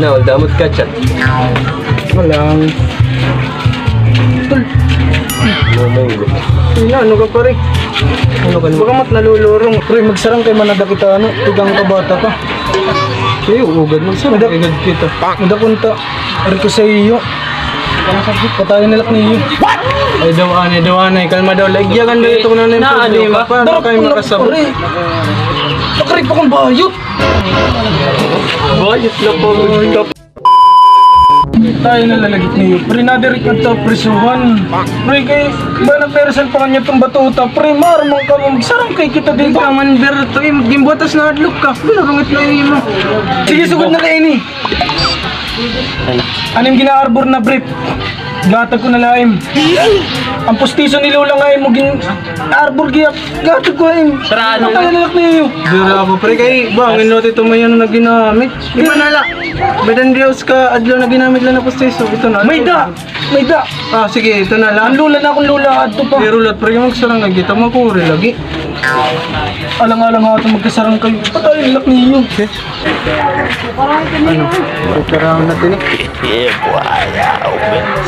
Sana all damot ka chat. Walang. Tol. Momonggo. Ano ka pare? Ano ka Baka mat nalulurong. Pre, magsarang kay manada kita ano. Tigang kabata ka. Kayo, ugad mo. Sana agad kita. Madapunta. Ari ko sa iyo. Patayin nilak niyo. Ay dawanay. Kalma daw. Lagyagan daw ito na yung problema. Paano kayo makasabot? Nakarig pa kong bayot. Bayot na po. Tayo na lalagit niyo. Pre, nadirik ang to prisuhan. Pre, kay ba na persal pa kanya itong batuta. Pre, marmang ka mo. Magsarang kay kita dito. Ikaw man berto. Gimbotas na adlok ka. Binarungit na yun mo. Sige, sugod na kayo ni. Anong gina-arbor na brief? Gatag ko na laim. Ang postiso ni Lola nga mo arbor giyak. Gatag ko laim. Sarado. Ang nalak niyo. Dira ako pre kay bang inote ito may ano na ginamit. Di ba nala? Bedan Dios ka adlaw na ginamit lang na postiso. Ito na. May da. May da. Ah sige, ito na lang. Ang Lola na akong Lola ato pa. Pero lat pre magsarang nga kita makuri lagi. Alang-alang nga ito magkasarang kayo. Patayin nalak niyo. Ano? Karang natin eh.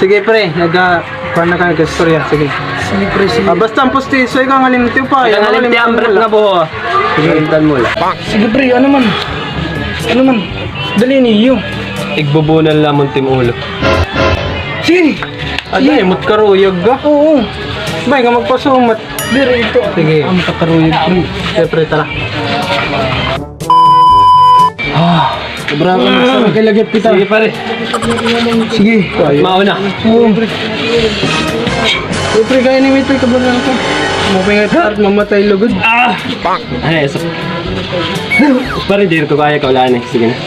Sige pre, kuha na ka nag-storya. Sige. Sige, pre, sige. Basta ang postiso ikaw nga limiti pa. Ikaw nga limiti ang brep na buho. Sige, hintan mo lang. Sige, pre, ano man? Ano man? Dali niyo. Igbubunan lamon tim ulo. Sige. Aday, mut karuyag ka. Oo. Bay nga magpasumat. Dire ito. Sige. Ang kakaruyag, pre. Siyempre, tara. Sobra ka magsarang kay lagyan kita. Sige pare. Sige. Mauna. Oo, pre. Pre, kaya ni Mitoy, kablanan ko. Mapingat at mamatay lugod. Ay, so... Parang hindi ko kaya kaulaan eh. Sige na.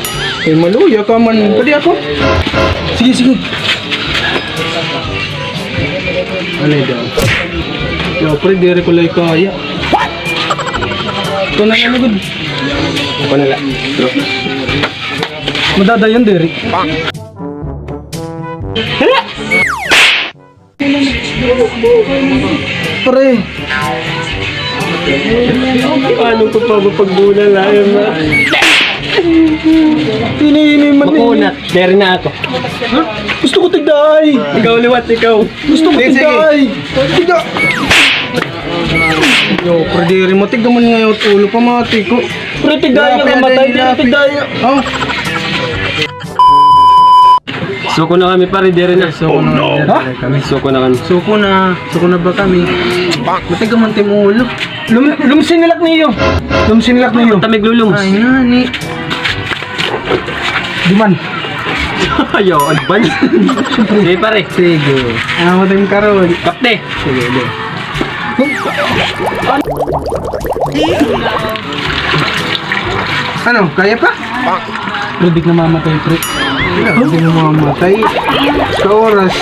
Eh, maluya ka man. Pwede ako. Sige, sige. Ano daw? Yo, pre, di ko lang kaya. Ito na nga lugod. Ako na lang. Bro. Madadayan, Derek. Pre. Paano ko pa mapagbulan lang yun na? Hini-hini man eh. Makunat. Dere na ako. Gusto ko tigday. Ikaw liwat, ikaw. Gusto ko Sige, tigday. Tigda. Yo, pre, di mo tignan mo ngayon ulo pa mati ko. Pre, tigday nga mamatay. Dire tigday. Oh, Suko na kami pare, dere na. suko na. Ha? Kami. Suko na kami. Suko na ba kami? Mati ka man tim ulo. Lumsinilak niyo. Lumsinilak niyo. Tamig lulungs. Ay, nani. Diman. Ayaw, advance. Sige pare. Sige. Ano mo tayong karoon? Kapte. Sige, di. Ano, kaya pa? Pre, di na mamatay, pre. Hindi mo mamatay. Sa oras.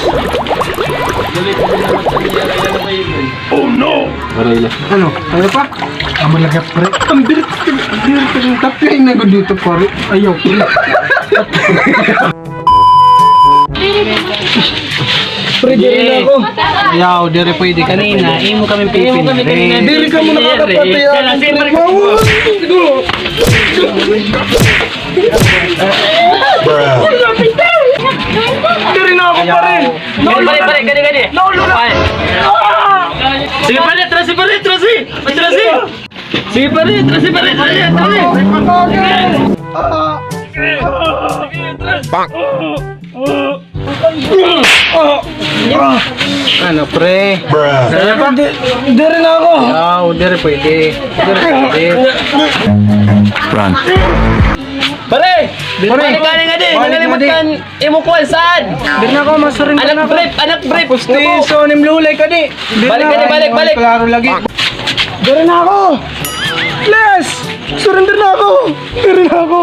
Aray na. Ano, kaya pa? Amo lagap, pre. Ang birit ng tapyay na ko dito, pare. Ayaw, pre. Pre, dire na ako. Yaw, dire pwede kanina. Imo kami pipin. Dire ka mo nakakapatay ako, pre. Dire na ako, pare. Pare, gani. Sige pare, trasi. Sige pare, trasi. Ano, pre? Kaya pa? Dire na ako. Yaw, dire pwede. Pare! Pare, Nangalimutan imo ko saan? Dire na ako, masaring ka na ako. Anak brief. Pustiso, nimlulay ka di. Balik. Klaro lagi. Dire na ako. Les! Surrender na ako. Dire na ako.